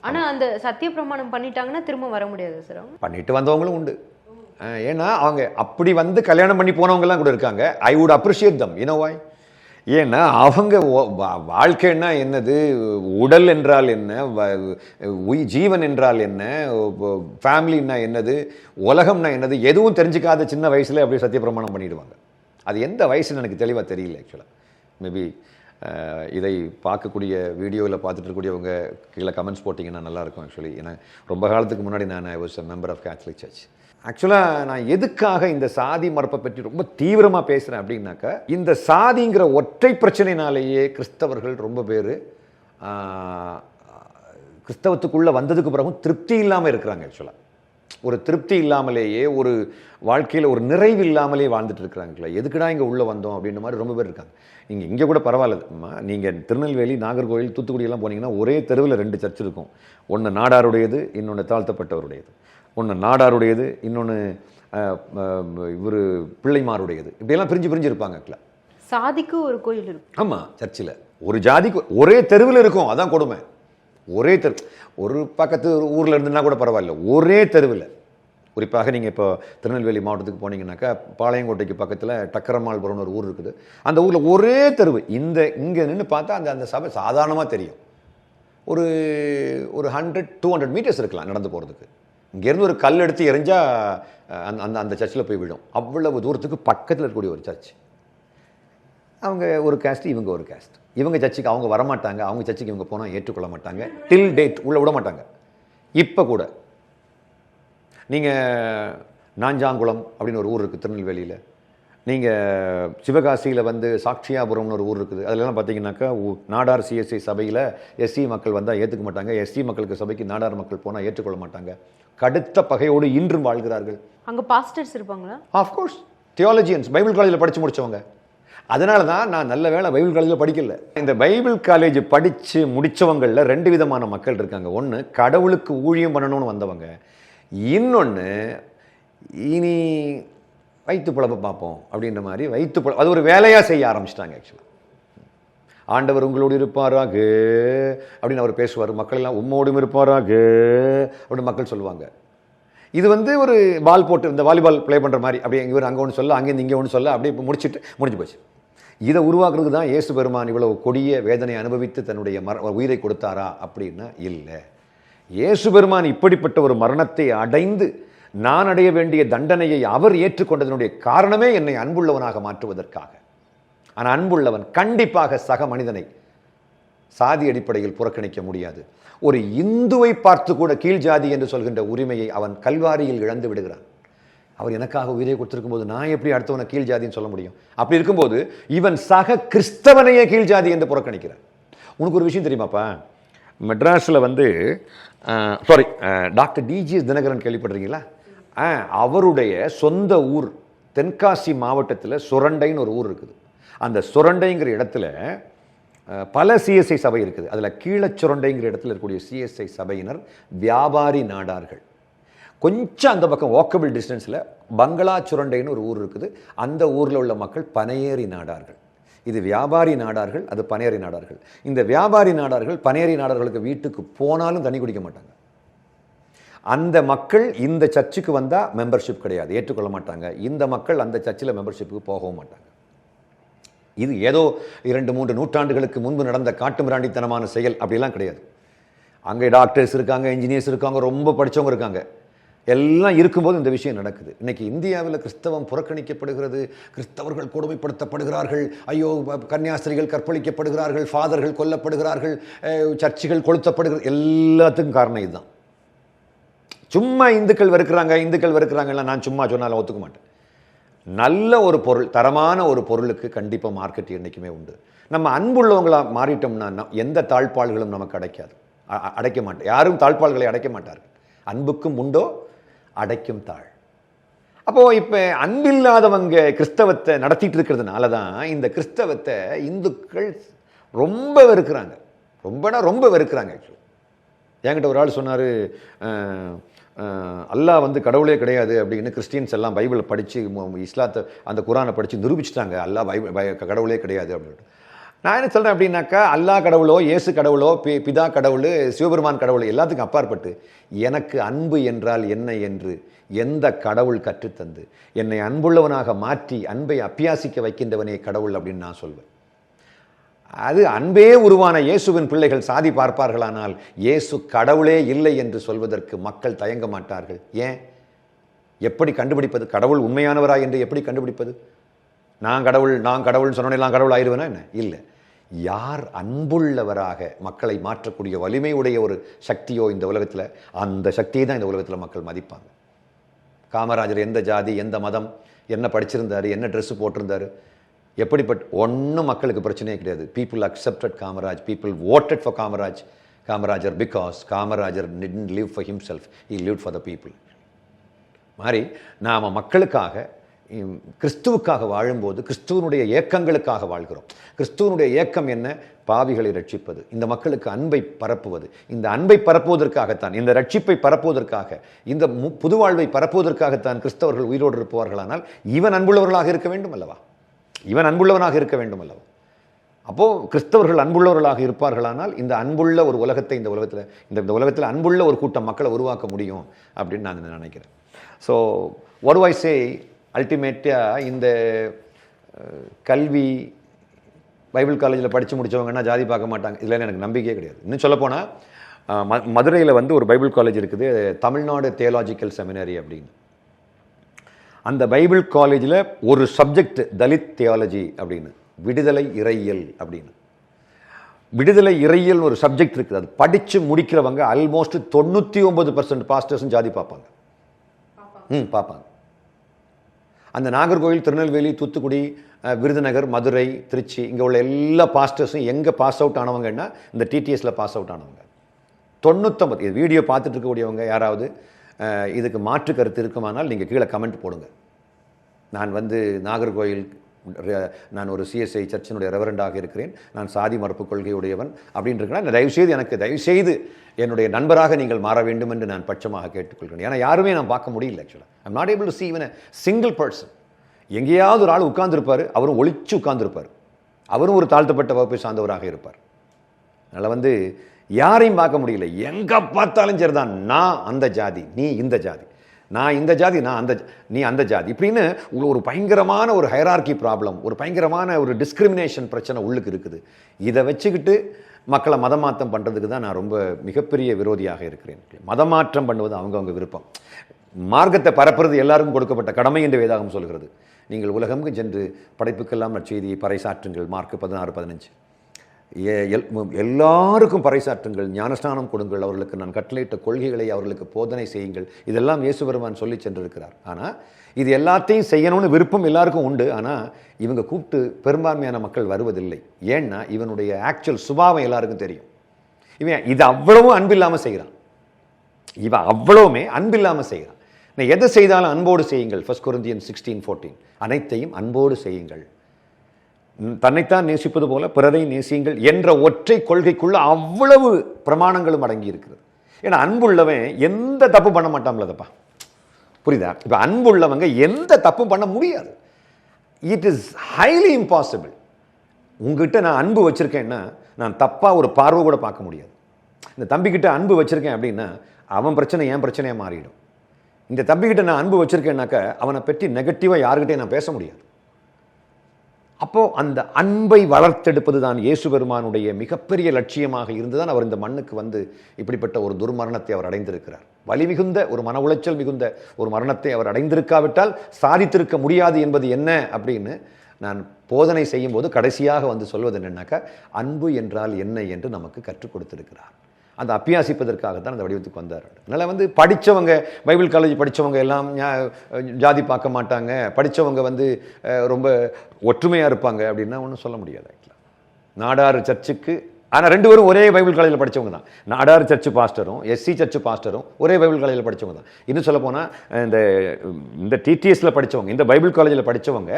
ஆனால் அந்த சத்தியப்பிரமாணம் பண்ணிட்டாங்கன்னா திரும்ப வர முடியாது சார்? அவங்க பண்ணிட்டு வந்தவங்களும் உண்டு. ஏன்னா அவங்க அப்படி வந்து கல்யாணம் பண்ணி போனவங்கலாம் கூட இருக்காங்க. I would appreciate them. You know why? ஏன்னா அவங்க வாழ்க்கைன்னா என்னது, உடல் என்றால் என்ன, ஜீவன் என்றால் என்ன, ஃபேமிலின்னா என்னது, உலகம்னா என்னது எதுவும் தெரிஞ்சுக்காத சின்ன வயசில் அப்படியே சத்தியப்பிரமாணம் பண்ணிடுவாங்க. அது எந்த வயசுன்னு எனக்கு தெளிவாக தெரியல. ஆக்சுவலாக மேபி இதை பார்க்கக்கூடிய வீடியோவில் பார்த்துட்டு இருக்கக்கூடியவங்க கீழே கமெண்ட்ஸ் போட்டிங்கன்னா நல்லாயிருக்கும். ஆக்சுவலி ஏன்னா ரொம்ப காலத்துக்கு முன்னாடி நான் I was a member of Catholic church. ஆக்சுவலாக நான் எதுக்காக இந்த சாதி மறுப்பை பற்றி ரொம்ப தீவிரமாக பேசுகிறேன் அப்படின்னாக்கா, இந்த சாதிங்கிற ஒற்றை பிரச்சனைனாலேயே கிறிஸ்தவர்கள் ரொம்ப பேர் கிறிஸ்தவத்துக்குள்ளே வந்ததுக்கு பிறகும் திருப்தி இல்லாமல் இருக்கிறாங்க. ஆக்சுவலாக ஒரு திருப்தி இல்லாமலேயே, ஒரு வாழ்க்கையில் ஒரு நிறைவு இல்லாமலே வாழ்ந்துட்டு இருக்கிறாங்களே. எதுக்குடா இங்கே உள்ளே வந்தோம் அப்படின்ற மாதிரி ரொம்ப பேர் இருக்காங்க. நீங்கள் இங்கே கூட பரவாயில்லம்மா, நீங்கள் திருநெல்வேலி, நாகர்கோவில், தூத்துக்குடியெல்லாம் போனீங்கன்னா ஒரே தெருவில் 2 சர்ச் இருக்கும். ஒன்று நாடாருடையது, இன்னொன்று தாழ்த்தப்பட்டவருடையது. ஒன்று நாடாருடையது, இன்னொன்று இவர் பிள்ளைமாருடையது. இப்படியெல்லாம் பிரிஞ்சு இருப்பாங்க. சாதிக்கு ஒரு கோயில் இருக்கும். ஆமாம், சர்ச்சில் ஒரு ஜாதிக்கு ஒரே தெருவில் இருக்கும். அதான் கொடுமை. ஒரே தெரு, ஒரு பக்கத்து ஊரில் இருந்துன்னா கூட பரவாயில்ல, ஒரே தெருவில். குறிப்பாக நீங்கள் இப்போ திருநெல்வேலி மாவட்டத்துக்கு போனீங்கன்னாக்கா பாளையங்கோட்டைக்கு பக்கத்தில் டக்கரமாள்புரம்னு ஒரு ஊர் இருக்குது. அந்த ஊரில் ஒரே தெருவு. இங்கே நின்று பார்த்தா அந்த சபை சாதாரணமாக தெரியும். ஒரு 100-200 மீட்டர்ஸ் இருக்கலாம் நடந்து போகிறதுக்கு. இங்கேருந்து ஒரு கல் எடுத்து எறிஞ்சா அந்த சர்ச்சில் போய் விடும். அவ்வளவு தூரத்துக்கு பக்கத்தில் இருக்கக்கூடிய ஒரு சர்ச். அவங்க ஒரு கேஸ்ட், இவங்க ஒரு கேஸ்ட். இவங்க சர்ச்சுக்கு அவங்க வரமாட்டாங்க, அவங்க சர்ச்சுக்கு இவங்க போனால் ஏற்றுக்கொள்ள மாட்டாங்க. டில் டேட் உள்ளே விட மாட்டாங்க. இப்போ கூட நீங்கள் நாஞ்சாங்குளம் அப்படின்னு ஒரு ஊர் இருக்குது திருநெல்வேலியில். நீங்கள் சிவகாசியில் வந்து சாட்சியாபுரம்னு ஒரு ஊர் இருக்குது. அதெல்லாம் பார்த்தீங்கன்னாக்கா நாடார் சிஎஸ்ஐ சபையில் எஸ்சி மக்கள் வந்தால் ஏற்றுக்க மாட்டாங்க. எஸ்சி மக்களுக்கு சபைக்கு நாடார் மக்கள் போனால் ஏற்றுக்கொள்ள மாட்டாங்க. கடுத்த பகையோடு இன்றும் வாழ்கிறார்கள். அங்கே பாஸ்டர்ஸ் இருப்பாங்களா? ஆஃப்கோர்ஸ், தியாலஜியன்ஸ், பைபிள் காலேஜில் படித்து முடித்தவங்க. அதனால தான் நான் நல்ல வேளை பைபிள் காலேஜில் படிக்கல. இந்த பைபிள் காலேஜ் படித்து முடித்தவங்களில் 2 விதமான மக்கள் இருக்காங்க. ஒன்று கடவுளுக்கு ஊழியம் பண்ணணும்னு வந்தவங்க, இன்னொன்று இனி வயிற்று பிழப்பை பார்ப்போம் அப்படின்ற மாதிரி அது ஒரு வேலையாக செய்ய ஆரம்பிச்சிட்டாங்க. ஆக்சுவலாக ஆண்டவர் உங்களோடு இருப்பாராக அப்படின்னு அவர் பேசுவார். மக்கள் எல்லாம் உம்மோடும் இருப்பாராக அப்படின்னு மக்கள் சொல்லுவாங்க. இது வந்து ஒரு பால் போட்டு இந்த வாலிபால் ப்ளே பண்ணுற மாதிரி, அப்படியே இவர் அங்கே ஒன்று சொல்ல, அங்கேருந்து இங்கே ஒன்று சொல்ல, அப்படியே முடிஞ்சு போச்சு. இதை உருவாக்குறதுக்கு தான் இயேசு பெருமான் இவ்வளவு கொடிய வேதனை அனுபவித்து தன்னுடைய உயிரை கொடுத்தாரா அப்படின்னா இல்லை. இயேசு பெருமான் இப்படிப்பட்ட ஒரு மரணத்தை அடைந்து நான் அடைய வேண்டிய தண்டனையை அவர் ஏற்றுக்கொண்டதனுடைய காரணமே என்னை அன்புள்ளவனாக மாற்றுவதற்காக. ஆனால் அன்புள்ளவன் கண்டிப்பாக சக மனிதனை சாதி அடிப்படையில் புறக்கணிக்க முடியாது. ஒரு இந்துவை பார்த்து கூட கீழ் ஜாதி என்று சொல்கின்ற உரிமையை அவன் கல்வாரியில் இழந்து விடுகிறான். அவர் எனக்காக உயிரை கொடுத்திருக்கும் போது நான் எப்படி அடுத்தவனை கீழ் ஜாதின்னு சொல்ல முடியும்? அப்படி இருக்கும்போது இவன் சக கிறிஸ்தவனையே கீழ் ஜாதி என்று புறக்கணிக்கிறான். உனக்கு ஒரு விஷயம் தெரியுமாப்பா? மெட்ராஸில் வந்து டாக்டர் டிஜிஎஸ் தினகரன் கேள்விப்படுறீங்களா? அவருடைய சொந்த ஊர் தென்காசி மாவட்டத்தில் சுரண்டைன்னு ஒரு ஊர் இருக்குது. அந்த சுரண்டைங்கிற இடத்துல பல சிஎஸ்ஐ சபை இருக்குது. அதில் கீழச்சுரண்டைங்கிற இடத்துல இருக்கக்கூடிய சிஎஸ்ஐ சபையினர் வியாபாரி நாடார்கள். கொஞ்சம் அந்த பக்கம் வாக்கபிள் டிஸ்டன்ஸில் பங்களா சுரண்டைன்னு ஒரு ஊர் இருக்குது. அந்த ஊரில் உள்ள மக்கள் பனையேறி நாடார்கள். இது வியாபாரி நாடார்கள், அது பனையரி நாடார்கள். இந்த வியாபாரி நாடார்கள் பனையரி நாடார்களுக்கு வீட்டுக்கு போனாலும் தண்ணி குடிக்க மாட்டாங்க. அந்த மக்கள் இந்த சர்ச்சுக்கு வந்தால் மெம்பர்ஷிப் கிடையாது, ஏற்றுக்கொள்ள மாட்டாங்க. இந்த மக்கள் அந்த சர்ச்சில் மெம்பர்ஷிப்புக்கு போகவும் மாட்டாங்க. இது ஏதோ 2-3 நூற்றாண்டுகளுக்கு முன்பு நடந்த காட்டுமிராண்டித்தனமான செயல் அப்படிலாம் கிடையாது. அங்கே டாக்டர்ஸ் இருக்காங்க, இன்ஜினியர்ஸ் இருக்காங்க, ரொம்ப படித்தவங்க இருக்காங்க. எல்லாம் இருக்கும்போது இந்த விஷயம் நடக்குது. இன்னைக்கு இந்தியாவில் கிறிஸ்தவம் புறக்கணிக்கப்படுகிறது, கிறிஸ்தவர்கள் கொடுமைப்படுத்தப்படுகிறார்கள், ஐயோ கன்னியாஸ்திரிகள் கற்பழிக்கப்படுகிறார்கள், ஃபாதர்கள் கொல்லப்படுகிறார்கள், சர்ச்சுகள் கொளுத்தப்படுகிறது. எல்லாத்துக்கும் காரணம் இதுதான். சும்மா இந்துக்கள் வெறுக்கிறாங்க நான் சும்மா சொன்னாலும் ஒத்துக்க மாட்டேன். நல்ல ஒரு பொருள், தரமான ஒரு பொருளுக்கு கண்டிப்பாக மார்க்கெட் என்றைக்குமே உண்டு. நம்ம அன்புள்ளவங்களா மாறிட்டோம்னா எந்த தாழ்பாள்களும் நமக்கு அடைக்க மாட்டோம். யாரும் தாழ்பாள்களை அடைக்க மாட்டார்கள். அன்புக்கும் உண்டோ அடைக்கும் தாழ். அப்போ இப்ப அன்பில்லாதவங்க கிறிஸ்தவத்தை நடத்திட்டு இருக்கிறதுனால தான் இந்த கிறிஸ்தவத்தை இந்துக்கள் ரொம்ப வெறுக்கிறாங்க. ரொம்ப வெறுக்கிறாங்க. என்கிட்ட ஒரு ஆள் சொன்னார், அல்லாஹ் வந்து கடவுளே கிடையாது அப்படின்னு கிறிஸ்டியன்ஸ் எல்லாம் பைபிளை படித்து இஸ்லாத்தை அந்த குரானை படித்து நிரூபிச்சிட்டாங்க, அல்லாஹ் கடவுளே கிடையாது அப்படின்னு. நான் என்ன சொல்கிறேன் அப்படின்னாக்கா, அல்லாஹ் கடவுளோ இயேசு கடவுளோ பிதா கடவுள் சிவபெருமான் கடவுள் எல்லாத்துக்கும் அப்பாற்பட்டு எனக்கு அன்பு என்றால் என்ன என்று எந்த கடவுள் கற்றுத்தந்து என்னை அன்புள்ளவனாக மாற்றி அன்பை அப்பியாசிக்க வைக்கின்றவனே கடவுள் அப்படின்னு நான் சொல்வேன். அது அன்பே உருவான இயேசுவின் பிள்ளைகள் சாதி பார்ப்பார்களானால் இயேசு கடவுளே இல்லை என்று சொல்வதற்கு மக்கள் தயங்க மாட்டார்கள். ஏன்? எப்படி கண்டுபிடிப்பது? கடவுள் உண்மையானவரா என்று எப்படி கண்டுபிடிப்பது? நான் கடவுள் சொன்னேன் கடவுள் ஆயிடுவேனா என்ன? இல்லை. யார் அன்புள்ளவராக மக்களை மாற்றக்கூடிய வலிமை உடைய ஒரு சக்தியோ இந்த உலகத்தில், அந்த சக்தியை தான் இந்த உலகத்தில் மக்கள் மதிப்பாங்க. காமராஜர் எந்த ஜாதி, எந்த மதம், என்ன படிச்சிருந்தாரு, என்ன ட்ரெஸ் போட்டிருந்தாரு, எப்படிப்பட்ட ஒன்றும் மக்களுக்கு பிரச்சனையே கிடையாது. People accepted Kamaraj, people voted for Kamarajar because Kamarajar didn't live for himself, he lived for the people. மாதிரி நாம் மக்களுக்காக கிறிஸ்துவுக்காக வாழும்போது கிறிஸ்துவனுடைய ஏக்கங்களுக்காக வாழ்கிறோம். கிறிஸ்துவனுடைய ஏக்கம் என்ன? பாவிகளை ரட்சிப்பது, இந்த மக்களுக்கு அன்பை பரப்புவது. இந்த அன்பை பரப்புவதற்காகத்தான், இந்த ரட்சிப்பை பரப்புவதற்காக, இந்த புதுவாழ்வை பரப்புவதற்காகத்தான் கிறிஸ்தவர்கள் உயிரோடு இருப்பார்களானால் இவன் அன்புள்ளவர்களாக இருக்க வேண்டும் அல்லவா? இவன் அன்புள்ளவனாக இருக்க வேண்டும் அல்லவா? அப்போது கிறிஸ்தவர்கள் அன்புள்ளவர்களாக இருப்பார்களானால் இந்த அன்புள்ள ஒரு உலகத்தை இந்த உலகத்தில் அன்புள்ள ஒரு கூட்டம் மக்களை உருவாக்க முடியும் அப்படின்னு நான் நினைக்கிறேன். ஸோ வாட் டு ஐ சே? அல்டிமேட்டாக இந்த கல்வி பைபிள் காலேஜில் படித்து முடித்தவங்கன்னா ஜாதி பார்க்க மாட்டாங்க, இதில் எனக்கு நம்பிக்கையே கிடையாது. இன்னும் சொல்லப்போனால் மதுரையில் வந்து ஒரு பைபிள் காலேஜ் இருக்குது, தமிழ்நாடு தியாலஜிக்கல் செமினரி அப்படின்னு. அந்த பைபிள் காலேஜில் ஒரு சப்ஜெக்ட் தலித் தியாலஜி அப்படின்னு, விடுதலை இறையியல் அப்படின்னு. விடுதலை இறையியல் ஒரு சப்ஜெக்ட் இருக்குது. அது படித்து முடிக்கிறவங்க ஆல்மோஸ்ட் 99% பாஸ்டர்ஸும் ஜாதி பார்ப்பாங்க. பார்ப்பாங்க. அந்த நாகர்கோவில், திருநெல்வேலி, தூத்துக்குடி, விருதுநகர், மதுரை, திருச்சி இங்கே உள்ள எல்லா பாஸ்டர்ஸும் எங்கே பாஸ் அவுட் ஆனவங்கன்னா இந்த டிடிஎஸில் பாஸ் அவுட் ஆனவங்க 99. இது வீடியோ பார்த்துட்டு இருக்கக்கூடியவங்க யாராவது இதுக்கு மாற்று கருத்து இருக்குமானால் நீங்கள் கீழே கமெண்ட் போடுங்க. நான் வந்து நாகர்கோயில், நான் ஒரு சிஎஸ்ஐ சர்ச்சினுடைய ரெவரண்டாக இருக்கிறேன், நான் சாதி மறுப்பு கொள்கையுடையவன் அப்படின்னு இருக்கிறேன், தயவுசெய்து என்னுடைய நண்பராக நீங்கள் மாற வேண்டும் என்று நான் பட்சமாக கேட்டுக்கொள்கிறேன். ஏன்னா யாருமே நான் பார்க்க முடியல. ஆக்சுவலாக I'm not able to see even a single person. எங்கேயாவது ஒரு ஆள் உட்கார்ந்துருப்பார், அவரும் ஒளிச்சு உட்கார்ந்துருப்பார், அவரும் ஒரு தாழ்த்தப்பட்ட வகுப்பை சார்ந்தவராக இருப்பார். அதனால் வந்து யாரையும் பார்க்க முடியல. எங்கே பார்த்தாலும் சரிதான், நான் அந்த ஜாதி, நீ இந்த ஜாதி, நான் இந்த ஜாதி, நீ அந்த ஜாதி, இப்படின்னு ஒரு பயங்கரமான ஒரு ஹைரார்கி ப்ராப்ளம், ஒரு பயங்கரமான ஒரு டிஸ்கிரிமினேஷன் பிரச்சனை உள்ளுக்கு இருக்குது. இதை வச்சுக்கிட்டு மக்களை மதமாற்றம் பண்ணுறதுக்கு தான் நான் ரொம்ப மிகப்பெரிய விரோதியாக இருக்கிறேன். மதமாற்றம் பண்ணுவது அவங்கவுங்க விருப்பம். மார்க்கத்தை பரப்புறது எல்லாருக்கும் கொடுக்கப்பட்ட கடமை என்று வேதாகம் சொல்கிறது. நீங்கள் உலகமுக்கு சென்று படைப்புக்கெல்லாம் நற்செய்தியை பறைசாற்றுங்கள், மார்க் 16:15. எல்லாருக்கும் பறைசாற்றுங்கள், ஞானஸ்நானம் கொடுங்கள், அவர்களுக்கு நான் கட்டளையிட்ட கொள்கைகளை அவர்களுக்கு போதனை செய்யுங்கள். இதெல்லாம் இயேசு பெருமான் சொல்லி சென்றிருக்கிறார். ஆனால் இது எல்லாத்தையும் செய்யணும்னு விருப்பம் எல்லாருக்கும் உண்டு. ஆனால் இவங்க கூப்பிட்டு பெரும்பான்மையான மக்கள் வருவதில்லை. ஏன்னா இவனுடைய ஆக்சுவல் சுபாவம் எல்லாருக்கும் தெரியும். இவன் இது அவ்வளவும் அன்பில்லாமல் செய்கிறான். இவன் அவ்வளவுமே அன்பில்லாமல் செய்கிறான். நான் எதை செய்தாலும் அன்போடு செய்யுங்கள். 1 Corinthians 16:14. அனைத்தையும் அன்போடு செய்யுங்கள். தன்னைத்தான் நேசிப்பது போல பிறரை நேசியுங்கள் என்ற ஒற்றை கொள்கைக்குள்ள அவ்வளவு பிரமாணங்களும் அடங்கி இருக்கிறது. ஏன்னா அன்புள்ளவன் எந்த தப்பு பண்ண மாட்டான்லதப்பா, புரியுதா? இப்ப அன்புள்ளவங்க எந்த தப்பும் பண்ண முடியாது. It is highly impossible. உங்ககிட்ட நான் அன்பு வச்சுருக்கேன்னா நான் தப்பாக ஒரு பார்வை கூட பார்க்க முடியாது. இந்த தம்பிக்கிட்ட அன்பு வச்சுருக்கேன் அப்படின்னா அவன் பிரச்சனை என் பிரச்சனையாக மாறிடும். இந்த தம்பிக்கிட்ட நான் அன்பு வச்சுருக்கேன்னாக்கா அவனை பற்றி நெகட்டிவாக யாருக்கிட்டே நான் பேச முடியாது. அப்போது அந்த அன்பை வளர்த்தெடுப்பது தான் இயேசு பெருமானுடைய மிகப்பெரிய லட்சியமாக இருந்துதான் அவர் இந்த மண்ணுக்கு வந்து இப்படிப்பட்ட ஒரு துர்மரணத்தை அவர் அடைந்திருக்கிறார். வலி மிகுந்த ஒரு மன உளைச்சல் மிகுந்த ஒரு மரணத்தை அவர் அடைந்திருக்காவிட்டால் சாதித்திருக்க முடியாது என்பது என்ன அப்படின்னு நான் போதனை செய்யும் போது கடைசியாக வந்து சொல்வது என்னன்னாக்கா, அன்பு என்றால் என்ன என்று நமக்கு கற்றுக் கொடுத்திருக்கிறார். அந்த அப்பியாசிப்பதற்காக தான் அந்த வடிவத்துக்கு வந்தார். அதனால் வந்து படித்தவங்க, பைபிள் காலேஜ் படித்தவங்க எல்லாம் ஜாதி பார்க்க மாட்டாங்க, படித்தவங்க வந்து ரொம்ப ஒற்றுமையாக இருப்பாங்க அப்படின்னா ஒன்றும் சொல்ல முடியாது. ஆக்சுவலாக நாடார் சர்ச்சுக்கு, ஆனால் 2 பேரும் ஒரே பைபிள் காலேஜில் படித்தவங்க தான். நாடார் சர்ச்சு பாஸ்டரும் எஸ்சி சர்ச்சு பாஸ்டரும் ஒரே பைபிள் காலேஜில் படித்தவங்க தான். இன்னும் சொல்ல போனால் இந்த டிடிஎஸ்ல படித்தவங்க, இந்த பைபிள் காலேஜில் படித்தவங்க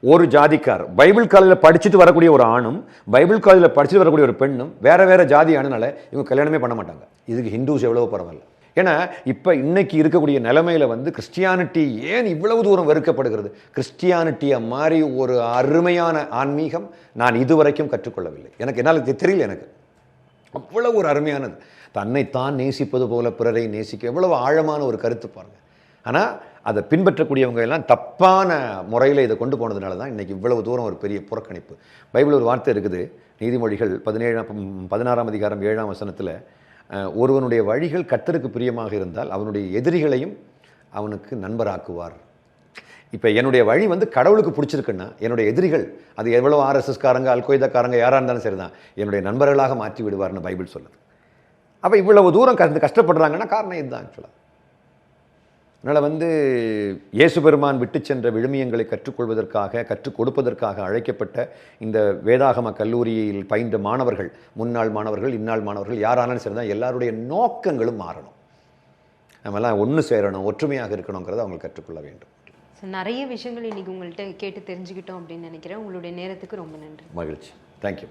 ஒரு ஜாதிக்கார், பைபிள் காலேஜில் படிச்சுட்டு வரக்கூடிய ஒரு ஆணும் பைபிள் காலேஜில் படிச்சுட்டு வரக்கூடிய ஒரு பெண்ணும் வேற வேற ஜாதி ஆனனால இவங்க கல்யாணமே பண்ண மாட்டாங்க. இதுக்கு ஹிந்துஸ் எவ்வளவு பரவாயில்ல. ஏன்னா இப்போ இன்னைக்கு இருக்கக்கூடிய நிலைமையில வந்து கிறிஸ்டியானிட்டி ஏன் இவ்வளவு தூரம் வெறுக்கப்படுகிறது? கிறிஸ்டியானிட்டியை மாதிரி ஒரு அருமையான ஆன்மீகம் நான் இதுவரைக்கும் கற்றுக்கொள்ளவில்லை. என்னால் தெரியல. எனக்கு அவ்வளவு ஒரு அருமையானது. தன்னைத்தான் நேசிப்பது போல பிறரை நேசிக்க எவ்வளவு ஆழமான ஒரு கருத்து பாருங்க. ஆனால் அதை பின்பற்றக்கூடியவங்க எல்லாம் தப்பான முறையில் இதை கொண்டு போனதுனால தான் இன்றைக்கி இவ்வளவு தூரம் ஒரு பெரிய புறக்கணிப்பு. பைபிள் ஒரு வார்த்தை இருக்குது, நீதிமொழிகள் 16ஆம் அதிகாரம் 7ஆம் வசனத்தில், ஒருவனுடைய வழிகள் கர்த்தருக்கு பிரியமாக இருந்தால் அவனுடைய எதிரிகளையும் அவனுக்கு நண்பராக்குவார். இப்போ என்னுடைய வழி வந்து கடவுளுக்கு பிடிச்சிருக்குன்னா என்னுடைய எதிரிகள், அது எவ்வளோ ஆர்எஸ்எஸ்காரங்க, அல்கொய்தாக்காரங்க யாராக இருந்தாலும் சரி தான், என்னுடைய நண்பர்களாக மாற்றி விடுவார்னு பைபிள் சொல்லுது. அப்போ இவ்வளவு தூரம் கஷ்டப்படுறாங்கன்னா காரணம் இதுதான் ஆக்சுவலாக. அதனால் வந்து இயேசு பெருமான் விட்டு சென்ற விழுமியங்களை கற்றுக்கொள்வதற்காக, கற்றுக் கொடுப்பதற்காக அழைக்கப்பட்ட இந்த வேதாகம கல்லூரியில் பயின்ற மாணவர்கள், முன்னாள் மாணவர்கள், இந்நாள் மாணவர்கள் யாரானாலும் சரி தான், எல்லாருடைய நோக்கங்களும் மாறணும். நம்மெல்லாம் ஒன்று சேரணும், ஒற்றுமையாக இருக்கணுங்கிறத அவங்க கற்றுக்கொள்ள வேண்டும். நிறைய விஷயங்கள் இன்னைக்கு உங்கள்கிட்ட கேட்டு தெரிஞ்சுக்கிட்டோம் அப்படின்னு நினைக்கிறேன். உங்களுடைய நேரத்துக்கு ரொம்ப நன்றி. மகிழ்ச்சி. தேங்க்யூ.